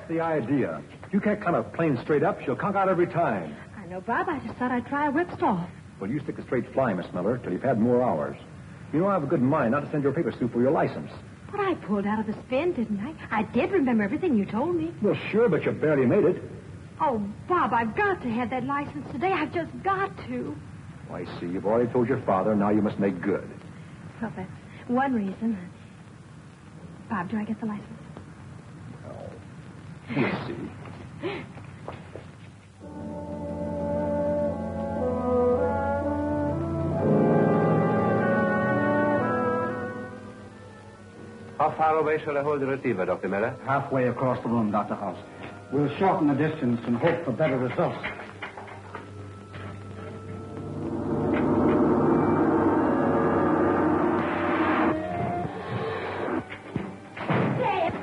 the idea. You can't climb a plane straight up. She'll conk out every time. I know, Bob. I just thought I'd try a whipstall. Well, you stick to straight flying, Miss Miller, till you've had more hours. You know I have a good mind not to send your papers through for your license. But I pulled out of the spin, didn't I? I did remember everything you told me. Well, sure, but you barely made it. Oh, Bob, I've got to have that license today. I've just got to. Oh, I see. You've already told your father. Now you must make good. Well, that's one reason. Bob, do I get the license? Oh, we'll see. How far away shall I hold the receiver, Dr. Miller? Halfway across the room, Dr. House. We'll shorten the distance and hope for better results. Dad!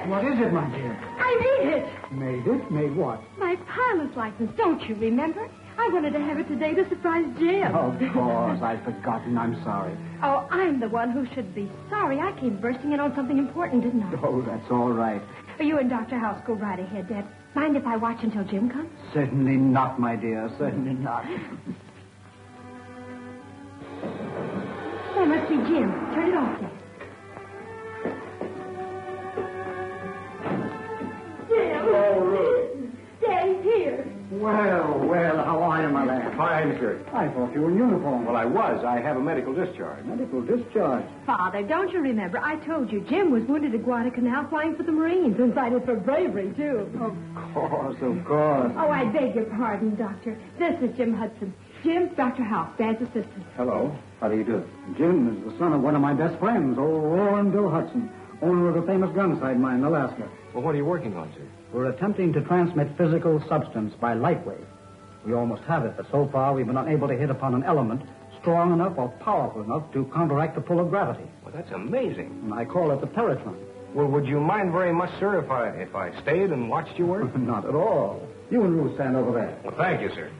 What is it, my dear? I made it! Made it? Made what? My pilot's license, don't you remember? I wanted to have it today to surprise Jim. Of course. I'd forgotten. I'm sorry. Oh, I'm the one who should be sorry. I came bursting in on something important, didn't I? Oh, that's all right. You and Dr. House go right ahead, Dad. Mind if I watch until Jim comes? Certainly not, my dear. Certainly not. That must be Jim. Turn it off, Dad. Jim! Oh, Ruth. Daddy's here. Well, how are you, my lad? Fine, sir. I thought you were in uniform. Well, I was. I have a medical discharge. Medical discharge. Father, don't you remember? I told you Jim was wounded at Guadalcanal flying for the Marines and cited for bravery, too. Of course. Oh, I beg your pardon, Doctor. This is Jim Hudson. Jim, Dr. House, Dad's assistant. Hello. How do you do? Jim is the son of one of my best friends, old Roaring Bill Hudson, owner of the famous gunsight mine in Alaska. Well, what are you working on, sir? We're attempting to transmit physical substance by light wave. We almost have it, but so far we've been unable to hit upon an element strong enough or powerful enough to counteract the pull of gravity. Well, that's amazing. And I call it the peritron. Well, would you mind very much, sir, if I stayed and watched you work? Not at all. You and Ruth stand over there. Well, thank you, sir.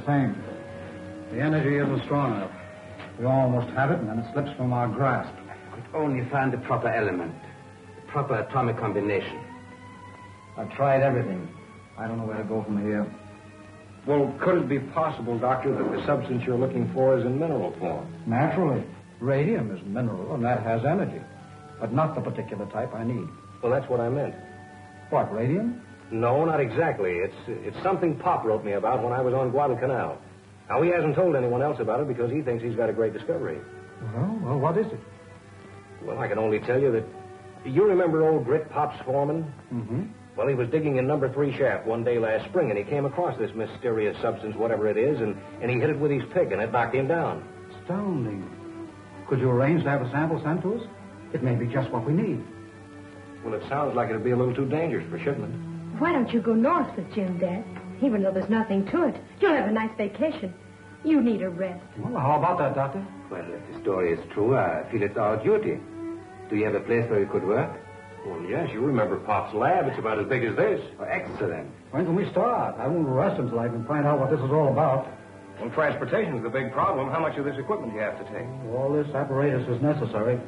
Same. The energy isn't strong enough. We almost have it, and then it slips from our grasp. Could only find the proper element, the proper atomic combination. I've tried everything. I don't know where to go from here. Well, could it be possible, Doctor, that the substance you're looking for is in mineral form? Naturally. Radium is mineral, and that has energy. But not the particular type I need. Well, that's what I meant. What, radium? No, not exactly. It's something Pop wrote me about when I was on Guadalcanal. Now, he hasn't told anyone else about it because he thinks he's got a great discovery. Well, what is it? Well, I can only tell you that... You remember old Grit Pop's foreman? Mm-hmm. Well, he was digging in number 3 shaft one day last spring, and he came across this mysterious substance, whatever it is, and he hit it with his pick, and it knocked him down. Astounding. Could you arrange to have a sample sent to us? It may be just what we need. Well, it sounds like it'd be a little too dangerous for shipment. Why don't you go north with Jim, Dad? Even though there's nothing to it. You'll have a nice vacation. You need a rest. Well, how about that, Doctor? Well, if the story is true, I feel it's our duty. Do you have a place where we could work? Well, yes, you remember Pop's lab. It's about as big as this. Oh, excellent. When can we start? I won't rest until I can find out what this is all about. Well, transportation's the big problem. How much of this equipment do you have to take? All this apparatus is necessary.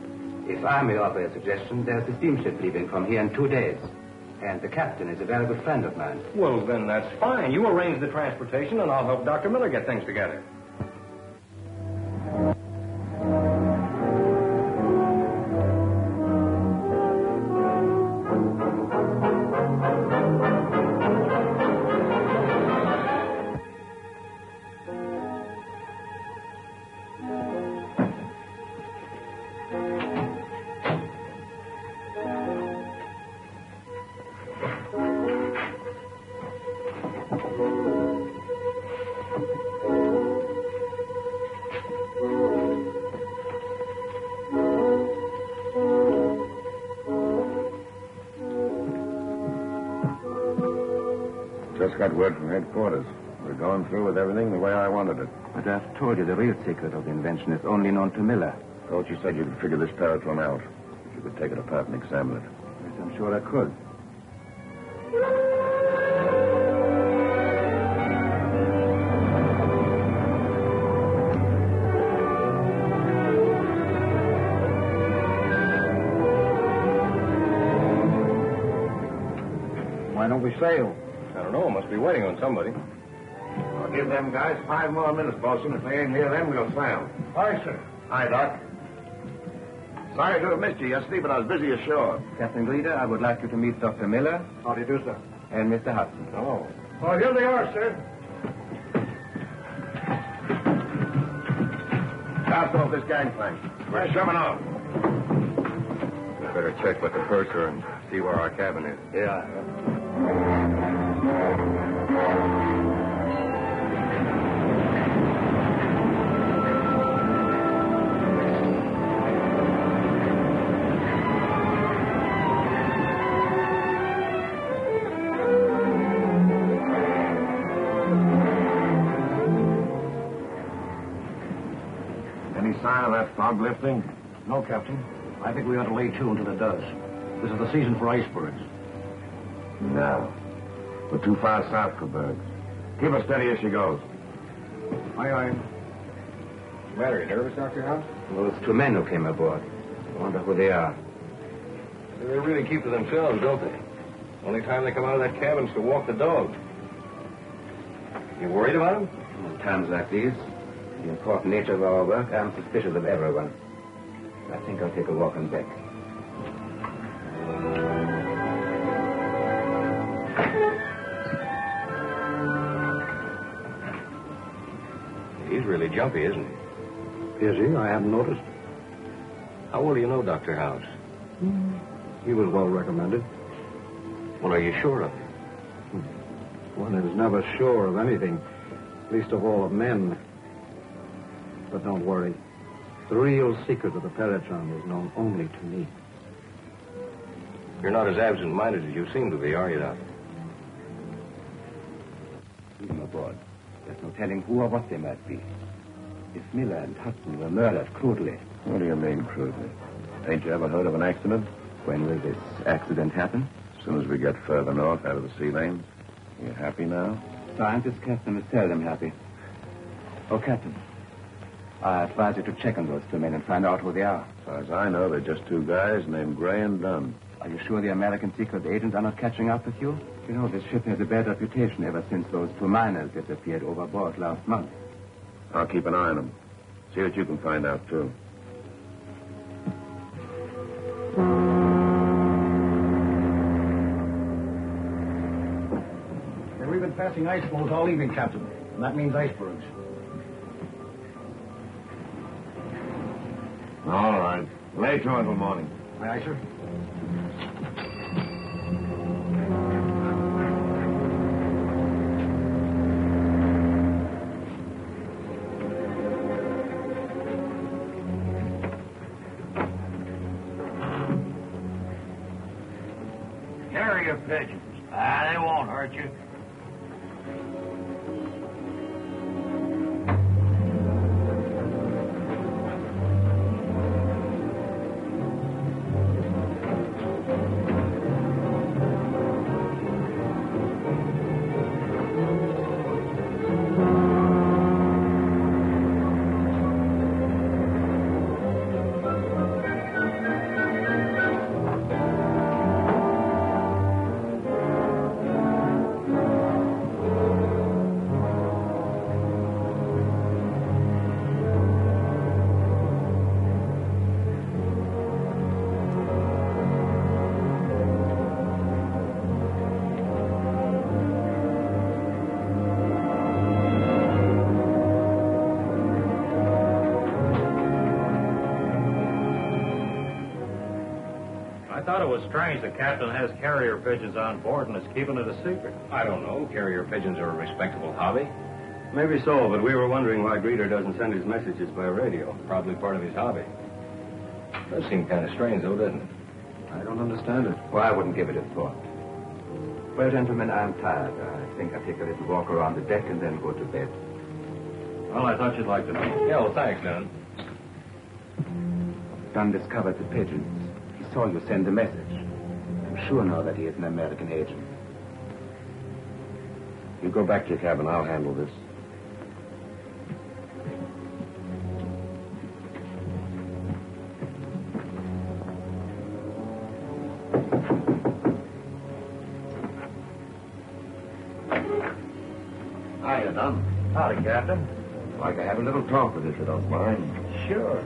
If I may offer a suggestion, there's a steamship leaving from here in 2 days. And the captain is a very good friend of mine. Well, then that's fine. You arrange the transportation, and I'll help Dr. Miller get things together. Just got word from headquarters. We're going through with everything the way I wanted it. But I've told you the real secret of the invention is only known to Miller. Thought you said you could figure this Peritron out. If you could take it apart and examine it. Yes, I'm sure I could. Why don't we sail? I don't know. Must be waiting on somebody. I'll give them guys 5 more minutes, Bosun. If they ain't here, then we'll sail. Aye, sir. Hi, Doc. Sorry to have missed you yesterday, but I was busy ashore. Captain Greeder, I would like you to meet Dr. Miller How do you do, sir? and Mr. Hudson. Oh. Oh, here they are, sir. Cast off this gangplank. We're shoving off. We better check with the purser and see where our cabin is. Yeah. Any sign of that fog lifting? No, Captain. I think we ought to lay to until it does. This is the season for icebergs. No. We're too far south for bergs. Keep her steady as she goes. Aye, aye. What's the matter? You nervous, Dr. House? Those 2 men who came aboard. I wonder who they are. They really keep to themselves, don't they? Only time they come out of that cabin is to walk the dog. You worried about them? In times like these, the important nature of our work, I'm suspicious of everyone. I think I'll take a walk on deck. He's really jumpy, isn't he? Is he? I haven't noticed. How well do you know Dr. House? He was well recommended. Well, are you sure of it? One is never sure of anything, least of all of men. But don't worry. The real secret of the Peritron is known only to me. You're not as absent-minded as you seem to be, are you, Doc? Leave them aboard. There's no telling who or what they might be. If Miller and Hudson were murdered crudely. What do you mean, crudely? Ain't you ever heard of an accident? When will this accident happen? As soon as we get further north out of the sea lanes. You happy now? Scientists, Captain, must tell them happy. Oh, Captain, I advise you to check on those 2 men and find out who they are. As far as I know, they're just 2 guys named Gray and Dunn. Are you sure the American secret agents are not catching up with you? You know, this ship has a bad reputation ever since those 2 miners disappeared overboard last month. I'll keep an eye on them. See what you can find out, too. We've been passing ice floes all evening, Captain. And that means icebergs. All right. Lay to until morning. Aye, aye, sir. Carrier pigeons. They won't hurt you. I thought it was strange the captain has carrier pigeons on board and is keeping it a secret. I don't know. Carrier pigeons are a respectable hobby. Maybe so, but we were wondering why Greeder doesn't send his messages by radio. Probably part of his hobby. Does seem kind of strange, though, doesn't it? I don't understand it. Well, I wouldn't give it a thought. Well, gentlemen, I'm tired. I think I'll take a little walk around the deck and then go to bed. Well, I thought you'd like to know. Yeah, well, thanks, Dunn. Dunn discovered the pigeons. He saw you send a message. I'm sure now that he is an American agent. You go back to your cabin. I'll handle this. Hiya, Dunn. Howdy, Captain. I'd like to have a little talk with you, if you don't mind. Sure.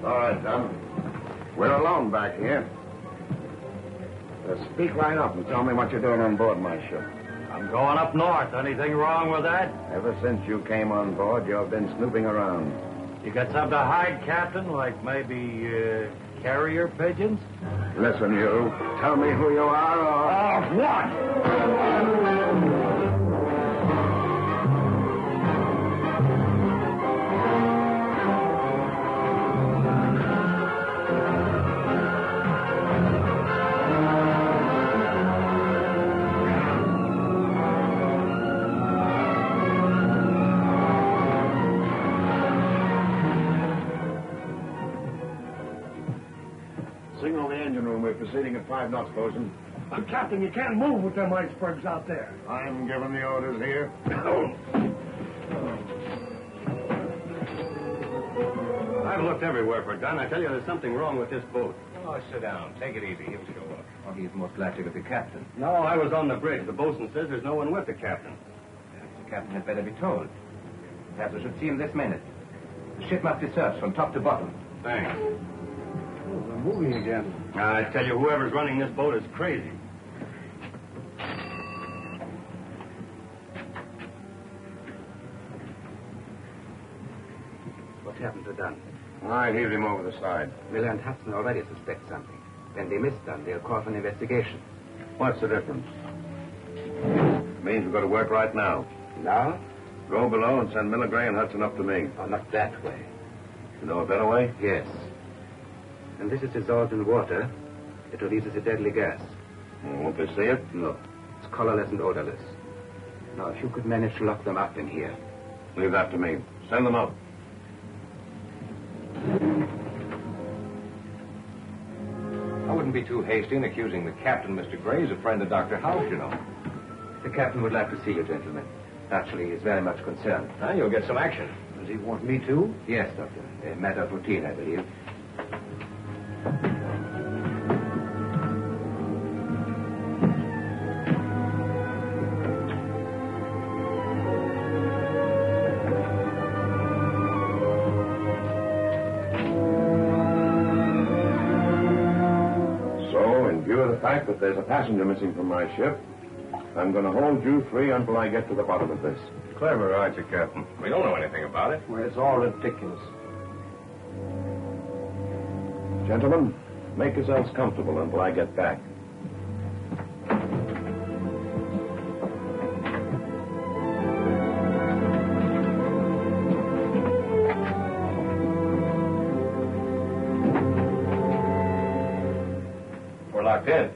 All right, Dunn. We're alone back here. Speak right up and tell me what you're doing on board my ship. I'm going up north. Anything wrong with that? Ever since you came on board, you've been snooping around. You got something to hide, Captain? Like maybe carrier pigeons? Listen, you. Tell me who you are or... What? Signal the engine room. We're proceeding at 5 knots, bosun. Captain, you can't move with them icebergs out there. I'm giving the orders here. I've looked everywhere for Dunn. I tell you, there's something wrong with this boat. Oh, sit down. Take it easy. He'll show up. Oh, he's most likely with the captain. No, I was on the bridge. The bosun says there's no one with the captain. Perhaps the captain had better be told. Perhaps we should see him this minute. The ship must be searched from top to bottom. Thanks. Oh, they're moving again. I tell you, whoever's running this boat is crazy. What happened to Dunn? I heaved him over the side. Miller and Hudson already suspect something. When they miss Dunn, they'll call for an investigation. What's the difference? It means we've got to work right now. Now? Go below and send Miller, Gray, and Hudson up to me. Oh, not that way. You know a better way? Yes. When this is dissolved in water, it releases a deadly gas. Won't they see it? No. It's colorless and odorless. Now, if you could manage to lock them up in here. Leave that to me. Send them up. I wouldn't be too hasty in accusing the captain. Mr. Gray's a friend of Dr. House, you know. The captain would like to see you, gentlemen. Naturally, he's very much concerned. Now, you'll get some action. Does he want me to? Yes, Doctor. A matter of routine, I believe. So, in view of the fact that there's a passenger missing from my ship, I'm going to hold you three until I get to the bottom of this. Clever, aren't you, Captain? We don't know anything about it. Well, it's all ridiculous. Gentlemen, make yourselves comfortable until I get back. We're locked in.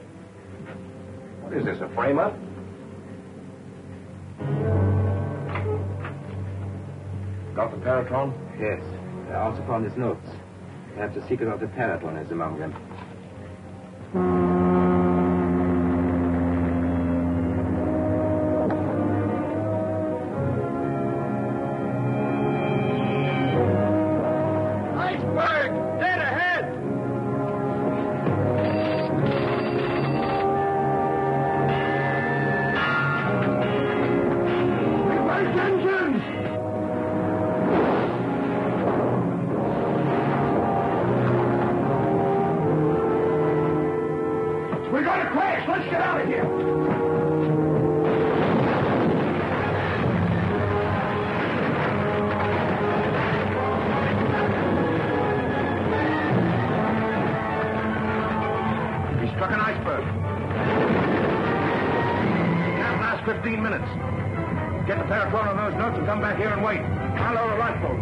What is this, a frame-up? Got the Paratron? Yes. I also found his notes. Perhaps the secret of the Paratron is among them. Iceberg! Dead ahead! Reverse engines! We're going to crash! Let's get out of here! He struck an iceberg. Can't last 15 minutes. Get the Paratron on those notes and come back here and wait. I'll lower a lifeboat.